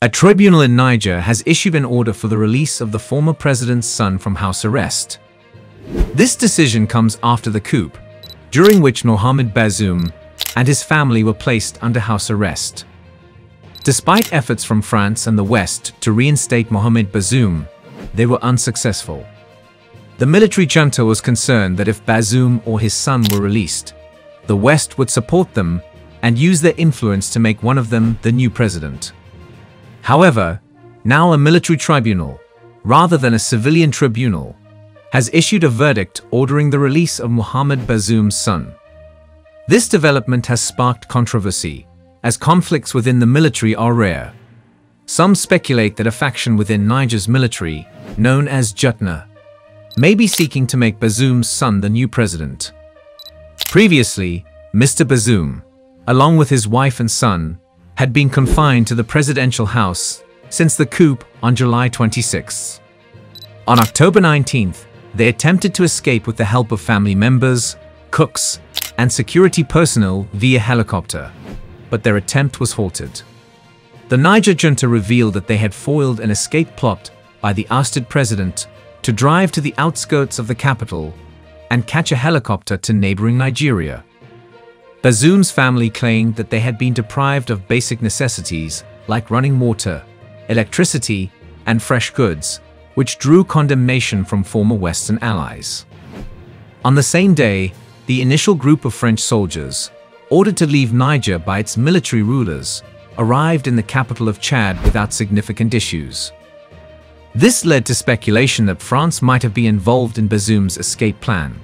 A tribunal in Niger has issued an order for the release of the former president's son from house arrest. This decision comes after the coup, during which Mohammad Bazoum and his family were placed under house arrest. Despite efforts from France and the West to reinstate Mohammad Bazoum, they were unsuccessful. The military junta was concerned that if Bazoum or his son were released, the West would support them and use their influence to make one of them the new president. However, now a military tribunal, rather than a civilian tribunal, has issued a verdict ordering the release of Mohammad Bazoum's son. This development has sparked controversy, as conflicts within the military are rare. Some speculate that a faction within Niger's military, known as Junta, may be seeking to make Bazoum's son the new president. Previously, Mr. Bazoum, along with his wife and son, had been confined to the presidential house since the coup on July 26. On October 19th, they attempted to escape with the help of family members, cooks, and security personnel via helicopter, but their attempt was halted. The Niger Junta revealed that they had foiled an escape plot by the ousted president to drive to the outskirts of the capital and catch a helicopter to neighboring Nigeria. Bazoum's family claimed that they had been deprived of basic necessities like running water, electricity, and fresh goods, which drew condemnation from former Western allies. On the same day, the initial group of French soldiers, ordered to leave Niger by its military rulers, arrived in the capital of Chad without significant issues. This led to speculation that France might have been involved in Bazoum's escape plan.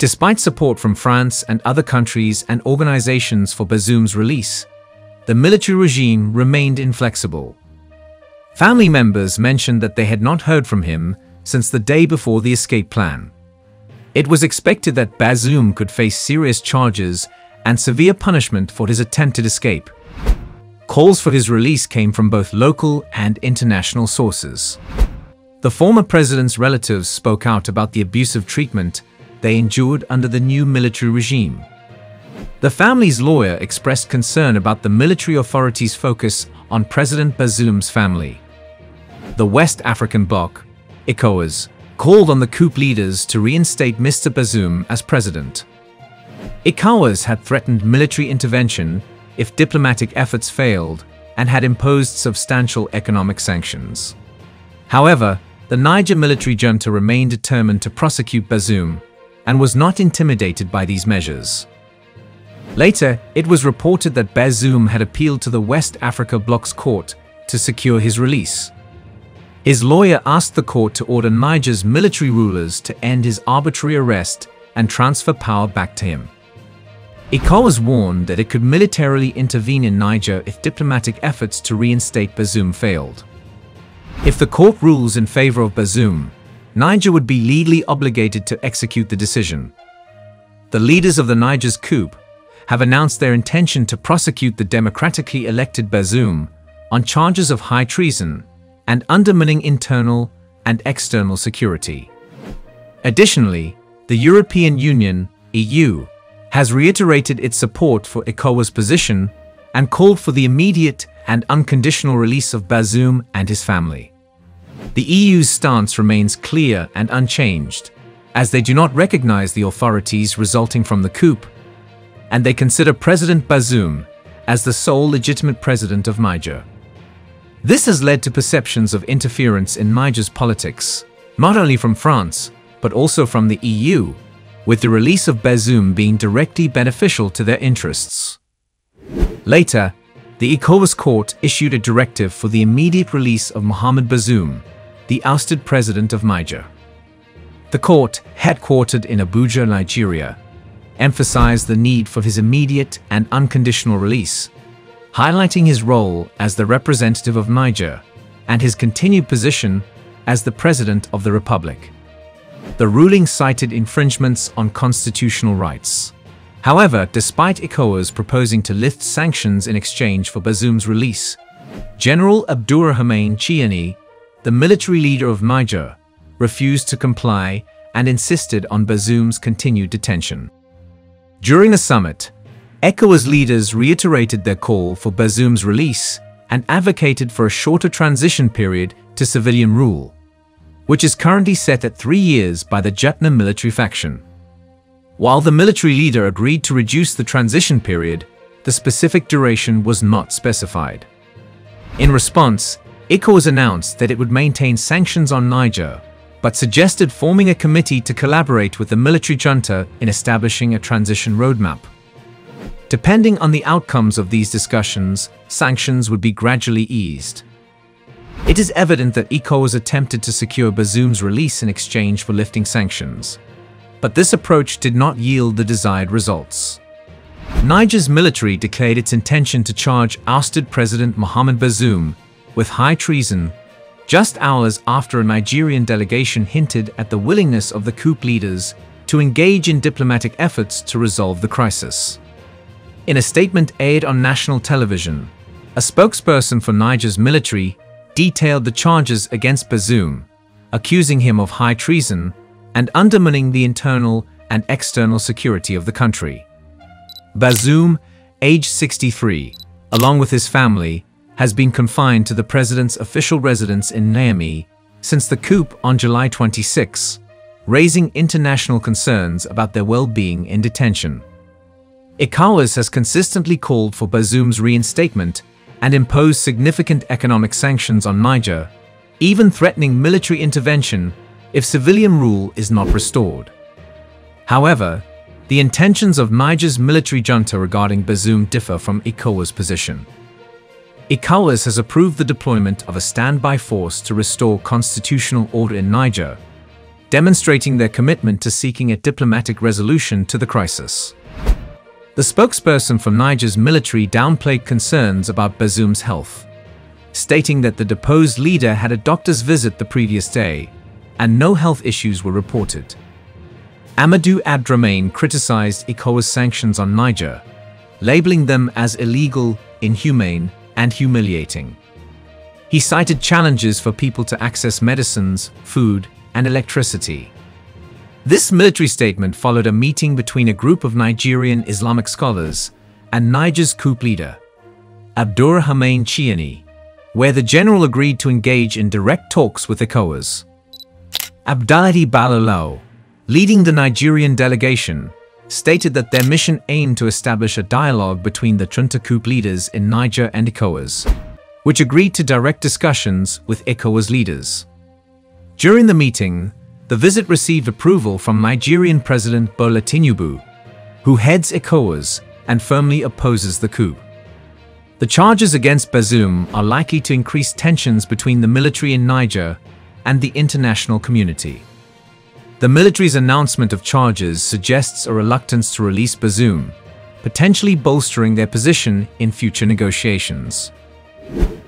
Despite support from France and other countries and organizations for Bazoum's release, the military regime remained inflexible. Family members mentioned that they had not heard from him since the day before the escape plan. It was expected that Bazoum could face serious charges and severe punishment for his attempted escape. Calls for his release came from both local and international sources. The former president's relatives spoke out about the abusive treatment they endured under the new military regime. The family's lawyer expressed concern about the military authorities' focus on President Bazoum's family. The West African bloc, ECOWAS, called on the coup leaders to reinstate Mr. Bazoum as president. ECOWAS had threatened military intervention if diplomatic efforts failed and had imposed substantial economic sanctions. However, the Niger military junta remained determined to prosecute Bazoum and was not intimidated by these measures. Later, it was reported that Bazoum had appealed to the West Africa bloc's court to secure his release. His lawyer asked the court to order Niger's military rulers to end his arbitrary arrest and transfer power back to him. ECOWAS warned that it could militarily intervene in Niger if diplomatic efforts to reinstate Bazoum failed. If the court rules in favor of Bazoum, Niger would be legally obligated to execute the decision. The leaders of the Niger's coup have announced their intention to prosecute the democratically elected Bazoum on charges of high treason and undermining internal and external security. Additionally, the European Union, EU, has reiterated its support for ECOWAS' position and called for the immediate and unconditional release of Bazoum and his family. The EU's stance remains clear and unchanged, as they do not recognize the authorities resulting from the coup, and they consider President Bazoum as the sole legitimate president of Niger. This has led to perceptions of interference in Niger's politics, not only from France, but also from the EU, with the release of Bazoum being directly beneficial to their interests. Later, the ECOWAS court issued a directive for the immediate release of Mohammad Bazoum, the ousted president of Niger. The court, headquartered in Abuja, Nigeria, emphasized the need for his immediate and unconditional release, highlighting his role as the representative of Niger and his continued position as the president of the republic. The ruling cited infringements on constitutional rights. However, despite ECOWAS proposing to lift sanctions in exchange for Bazoum's release, General Abdourahmane Chiani, the military leader of Niger, refused to comply and insisted on Bazoum's continued detention. During the summit, ECOWAS leaders reiterated their call for Bazoum's release and advocated for a shorter transition period to civilian rule, which is currently set at 3 years by the Junta military faction. While the military leader agreed to reduce the transition period, the specific duration was not specified. In response, ECOWAS announced that it would maintain sanctions on Niger, but suggested forming a committee to collaborate with the military junta in establishing a transition roadmap. Depending on the outcomes of these discussions, sanctions would be gradually eased. It is evident that ECOWAS attempted to secure Bazoum's release in exchange for lifting sanctions, but this approach did not yield the desired results. Niger's military declared its intention to charge ousted President Mohammad Bazoum with high treason just hours after a Nigerian delegation hinted at the willingness of the coup leaders to engage in diplomatic efforts to resolve the crisis. In a statement aired on national television, a spokesperson for Niger's military detailed the charges against Bazoum, accusing him of high treason and undermining the internal and external security of the country. Bazoum, aged 63, along with his family, has been confined to the president's official residence in Niamey since the coup on July 26, raising international concerns about their well-being in detention. ECOWAS has consistently called for Bazoum's reinstatement and imposed significant economic sanctions on Niger, even threatening military intervention if civilian rule is not restored. However, the intentions of Niger's military junta regarding Bazoum differ from ECOWAS' position. ECOWAS has approved the deployment of a standby force to restore constitutional order in Niger, demonstrating their commitment to seeking a diplomatic resolution to the crisis. The spokesperson for Niger's military downplayed concerns about Bazoum's health, stating that the deposed leader had a doctor's visit the previous day and no health issues were reported. Amadou Abdrahmane criticized ECOWAS sanctions on Niger, labeling them as illegal, inhumane, and humiliating. He cited challenges for people to access medicines, food, and electricity. This military statement followed a meeting between a group of Nigerian Islamic scholars and Niger's coup leader, Abdourahmane Chiani, where the general agreed to engage in direct talks with ECOWAS. Abdullahi Balalo, leading the Nigerian delegation, stated that their mission aimed to establish a dialogue between the junta coup leaders in Niger and ECOWAS, which agreed to direct discussions with ECOWAS leaders. During the meeting, the visit received approval from Nigerian President Bola Tinubu, who heads ECOWAS and firmly opposes the coup. The charges against Bazoum are likely to increase tensions between the military in Niger and the international community. The military's announcement of charges suggests a reluctance to release Bazoum, potentially bolstering their position in future negotiations.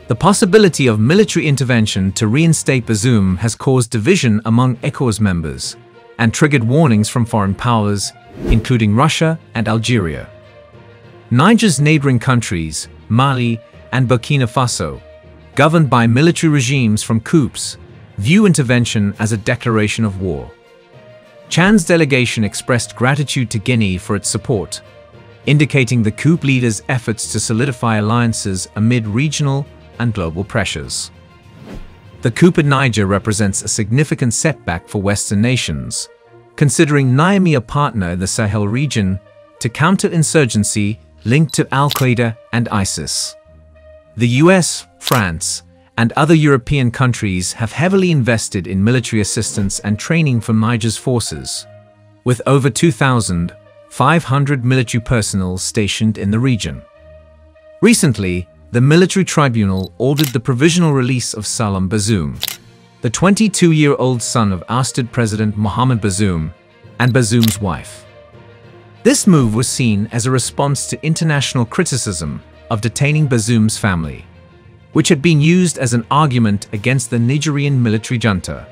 The possibility of military intervention to reinstate Bazoum has caused division among ECOWAS members and triggered warnings from foreign powers, including Russia and Algeria. Niger's neighboring countries, Mali and Burkina Faso, governed by military regimes from coups, view intervention as a declaration of war. Chan's delegation expressed gratitude to Guinea for its support, indicating the coup leader's efforts to solidify alliances amid regional and global pressures. The coup in Niger represents a significant setback for Western nations, considering Niamey a partner in the Sahel region to counter insurgency linked to Al-Qaeda and ISIS. The US, France, and other European countries have heavily invested in military assistance and training from Niger's forces, with over 2,500 military personnel stationed in the region. Recently, the military tribunal ordered the provisional release of Salam Bazoum, the 22-year-old son of ousted President Mohammad Bazoum and Bazoum's wife. This move was seen as a response to international criticism of detaining Bazoum's family, which had been used as an argument against the Nigerian military junta.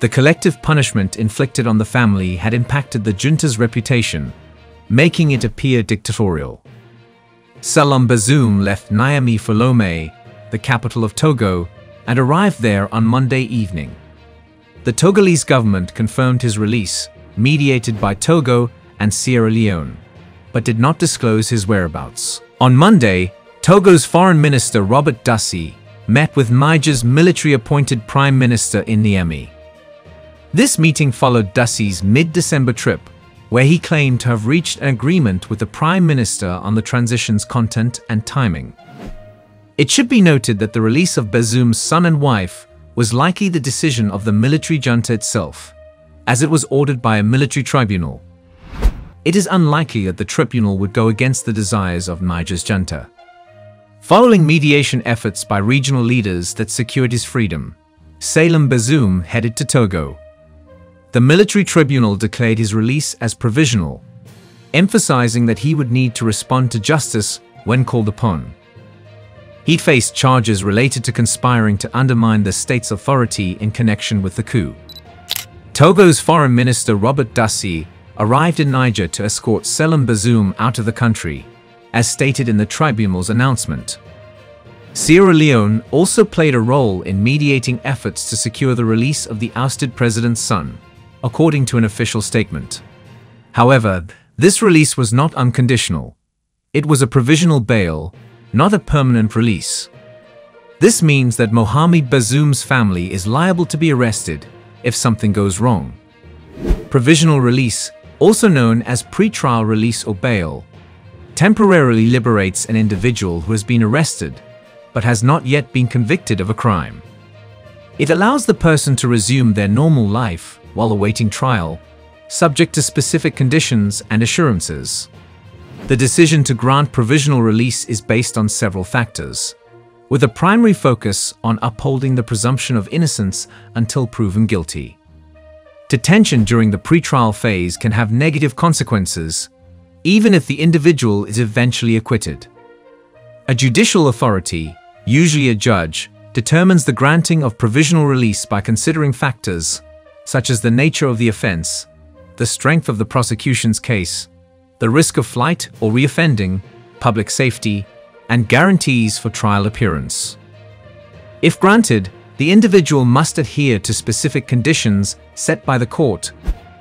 The collective punishment inflicted on the family had impacted the junta's reputation, making it appear dictatorial. Salam Bazoum left Niamey for Lomé, the capital of Togo, and arrived there on Monday evening. The Togolese government confirmed his release, mediated by Togo and Sierra Leone, but did not disclose his whereabouts. On Monday, Togo's Foreign Minister Robert Dussey met with Niger's military-appointed Prime Minister in Niamey. This meeting followed Dussey's mid-December trip, where he claimed to have reached an agreement with the Prime Minister on the transition's content and timing. It should be noted that the release of Bazoum's son and wife was likely the decision of the military junta itself, as it was ordered by a military tribunal. It is unlikely that the tribunal would go against the desires of Niger's junta. Following mediation efforts by regional leaders that secured his freedom, Salem Bazoum headed to Togo. The military tribunal declared his release as provisional, emphasizing that he would need to respond to justice when called upon. He faced charges related to conspiring to undermine the state's authority in connection with the coup. Togo's Foreign Minister Robert Dussey arrived in Niger to escort Salem Bazoum out of the country, as stated in the tribunal's announcement. Sierra Leone also played a role in mediating efforts to secure the release of the ousted president's son, according to an official statement. However, this release was not unconditional. It was a provisional bail, not a permanent release. This means that Mohammad Bazoum's family is liable to be arrested if something goes wrong. Provisional release, also known as pre-trial release or bail, temporarily liberates an individual who has been arrested but has not yet been convicted of a crime. It allows the person to resume their normal life while awaiting trial, subject to specific conditions and assurances. The decision to grant provisional release is based on several factors, with a primary focus on upholding the presumption of innocence until proven guilty. Detention during the pretrial phase can have negative consequences, even if the individual is eventually acquitted. A judicial authority, usually a judge, determines the granting of provisional release by considering factors such as the nature of the offense, the strength of the prosecution's case, the risk of flight or reoffending, public safety, and guarantees for trial appearance. If granted, the individual must adhere to specific conditions set by the court,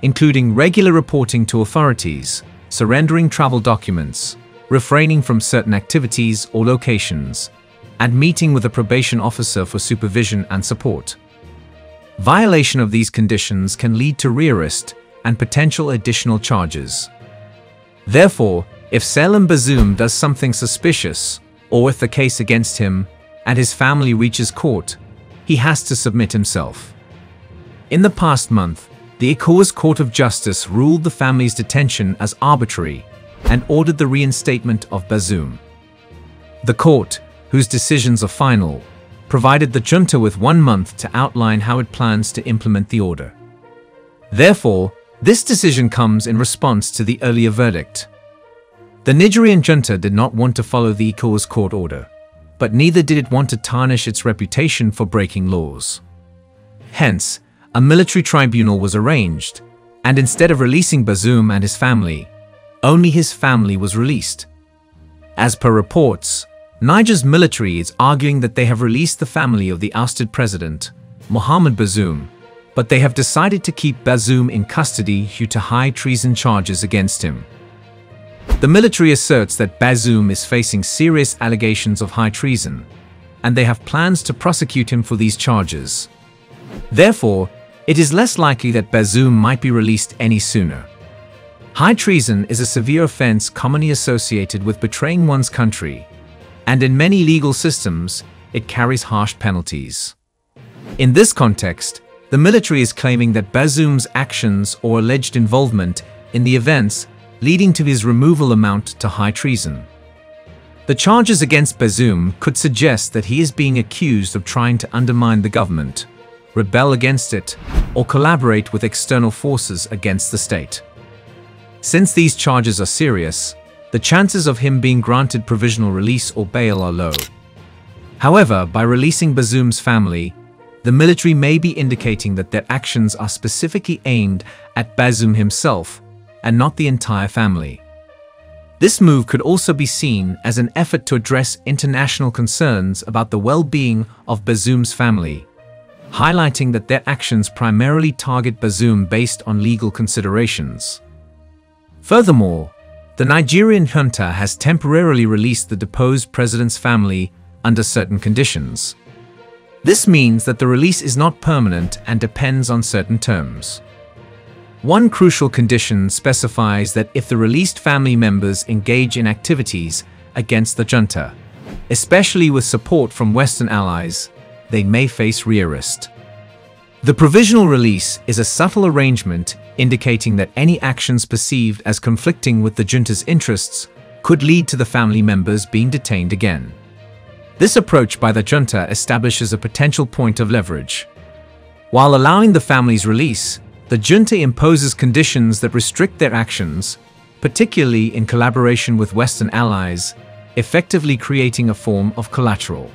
including regular reporting to authorities, surrendering travel documents, refraining from certain activities or locations, and meeting with a probation officer for supervision and support. Violation of these conditions can lead to rearrest and potential additional charges. Therefore, if Salem Bazoum does something suspicious, or if the case against him and his family reaches court, he has to submit himself. In the past month, the ECOWAS Court of Justice ruled the family's detention as arbitrary and ordered the reinstatement of Bazoum. The court, whose decisions are final, provided the junta with 1 month to outline how it plans to implement the order. Therefore, this decision comes in response to the earlier verdict. The Nigerian junta did not want to follow the ECOWAS court order, but neither did it want to tarnish its reputation for breaking laws. Hence, a military tribunal was arranged, and instead of releasing Bazoum and his family, only his family was released. As per reports, Niger's military is arguing that they have released the family of the ousted president, Mohammad Bazoum, but they have decided to keep Bazoum in custody due to high treason charges against him. The military asserts that Bazoum is facing serious allegations of high treason, and they have plans to prosecute him for these charges. Therefore, it is less likely that Bazoum might be released any sooner. High treason is a severe offense commonly associated with betraying one's country, and in many legal systems, it carries harsh penalties. In this context, the military is claiming that Bazoum's actions or alleged involvement in the events leading to his removal amount to high treason. The charges against Bazoum could suggest that he is being accused of trying to undermine the government, rebel against it, or collaborate with external forces against the state. Since these charges are serious, the chances of him being granted provisional release or bail are low. However, by releasing Bazoum's family, the military may be indicating that their actions are specifically aimed at Bazoum himself and not the entire family. This move could also be seen as an effort to address international concerns about the well-being of Bazoum's family, highlighting that their actions primarily target Bazoum based on legal considerations. Furthermore, The Nigerian junta has temporarily released the deposed president's family under certain conditions. This means that the release is not permanent and depends on certain terms. One crucial condition specifies that if the released family members engage in activities against the junta, especially with support from Western allies, they may face rearrest. The provisional release is a subtle arrangement indicating that any actions perceived as conflicting with the junta's interests could lead to the family members being detained again. This approach by the junta establishes a potential point of leverage. While allowing the family's release, the junta imposes conditions that restrict their actions, particularly in collaboration with Western allies, effectively creating a form of collateral.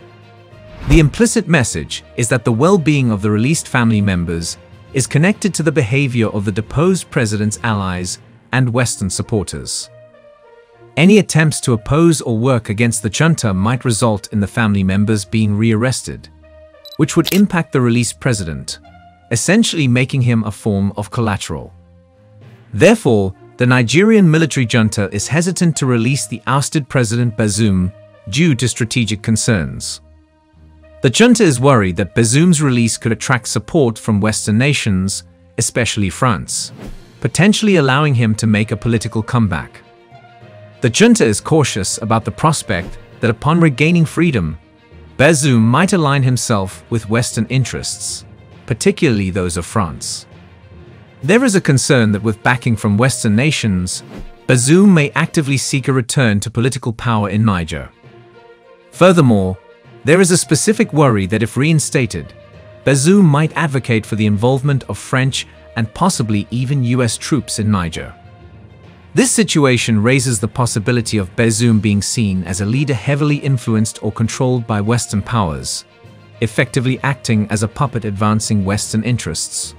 The implicit message is that the well-being of the released family members is connected to the behavior of the deposed president's allies and Western supporters. Any attempts to oppose or work against the junta might result in the family members being rearrested, which would impact the released president, essentially making him a form of collateral. Therefore, the Nigerian military junta is hesitant to release the ousted President Bazoum due to strategic concerns. The junta is worried that Bazoum's release could attract support from Western nations, especially France, potentially allowing him to make a political comeback. The junta is cautious about the prospect that upon regaining freedom, Bazoum might align himself with Western interests, particularly those of France. There is a concern that with backing from Western nations, Bazoum may actively seek a return to political power in Niger. Furthermore, there is a specific worry that if reinstated, Bazoum might advocate for the involvement of French and possibly even US troops in Niger. This situation raises the possibility of Bazoum being seen as a leader heavily influenced or controlled by Western powers, effectively acting as a puppet advancing Western interests.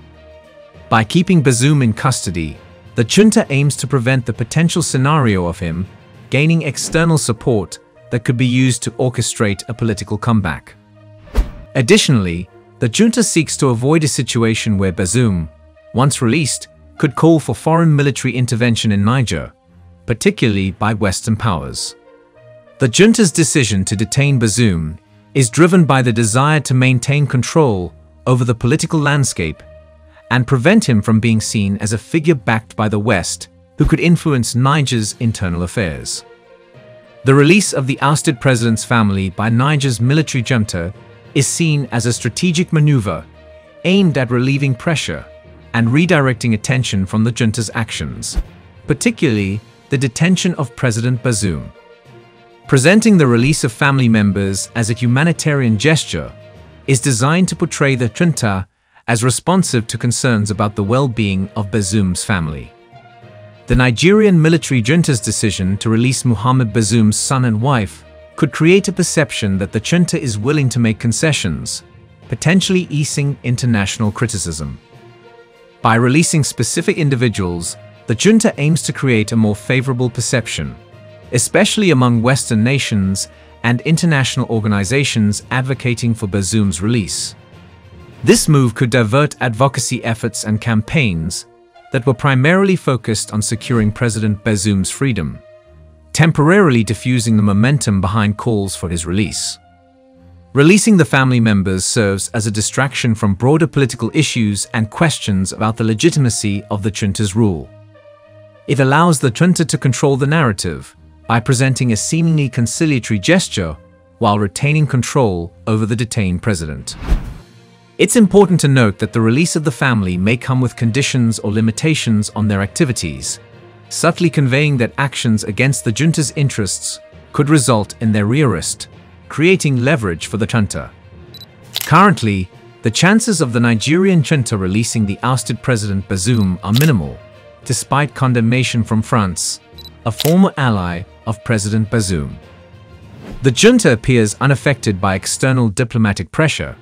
By keeping Bazoum in custody, the junta aims to prevent the potential scenario of him gaining external support that could be used to orchestrate a political comeback. Additionally, the junta seeks to avoid a situation where Bazoum, once released, could call for foreign military intervention in Niger, particularly by Western powers. The junta's decision to detain Bazoum is driven by the desire to maintain control over the political landscape and prevent him from being seen as a figure backed by the West who could influence Niger's internal affairs. The release of the ousted president's family by Niger's military junta is seen as a strategic maneuver aimed at relieving pressure and redirecting attention from the junta's actions, particularly the detention of President Bazoum. Presenting the release of family members as a humanitarian gesture is designed to portray the junta as responsive to concerns about the well-being of Bazoum's family. The Nigerian military junta's decision to release Mohammad Bazoum's son and wife could create a perception that the junta is willing to make concessions, potentially easing international criticism. By releasing specific individuals, the junta aims to create a more favorable perception, especially among Western nations and international organizations advocating for Bazoum's release. This move could divert advocacy efforts and campaigns that were primarily focused on securing President Bazoum's freedom, temporarily diffusing the momentum behind calls for his release. Releasing the family members serves as a distraction from broader political issues and questions about the legitimacy of the junta's rule. It allows the junta to control the narrative by presenting a seemingly conciliatory gesture while retaining control over the detained president. It's important to note that the release of the family may come with conditions or limitations on their activities, subtly conveying that actions against the junta's interests could result in their rearrest, creating leverage for the junta. Currently, the chances of the Nigerian junta releasing the ousted President Bazoum are minimal, despite condemnation from France, a former ally of President Bazoum. The junta appears unaffected by external diplomatic pressure,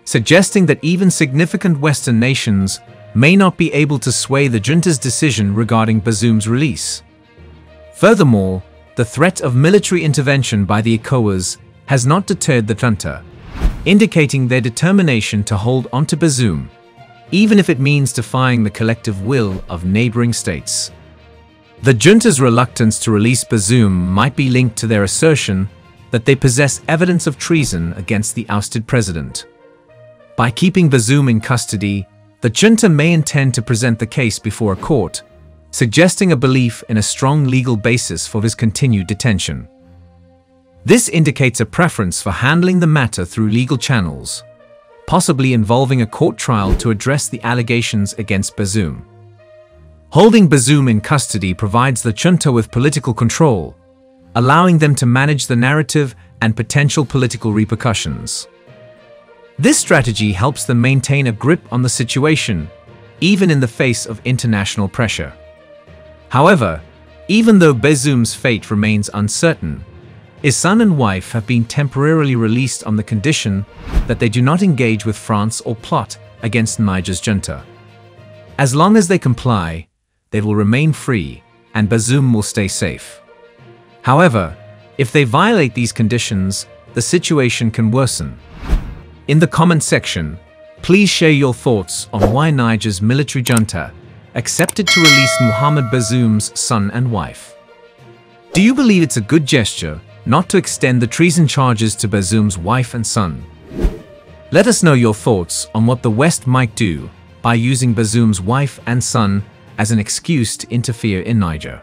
suggesting that even significant Western nations may not be able to sway the junta's decision regarding Bazoum's release. Furthermore, the threat of military intervention by the ECOWAS has not deterred the junta, indicating their determination to hold onto Bazoum, even if it means defying the collective will of neighboring states. The junta's reluctance to release Bazoum might be linked to their assertion that they possess evidence of treason against the ousted president. By keeping Bazoum in custody, the junta may intend to present the case before a court, suggesting a belief in a strong legal basis for his continued detention. This indicates a preference for handling the matter through legal channels, possibly involving a court trial to address the allegations against Bazoum. Holding Bazoum in custody provides the junta with political control, allowing them to manage the narrative and potential political repercussions. This strategy helps them maintain a grip on the situation, even in the face of international pressure. However, even though Bazoum's fate remains uncertain, his son and wife have been temporarily released on the condition that they do not engage with France or plot against Niger's junta. As long as they comply, they will remain free and Bazoum will stay safe. However, if they violate these conditions, the situation can worsen. In the comment section, please share your thoughts on why Niger's military junta accepted to release Mohammad Bazoum's son and wife. Do you believe it's a good gesture not to extend the treason charges to Bazoum's wife and son? Let us know your thoughts on what the West might do by using Bazoum's wife and son as an excuse to interfere in Niger.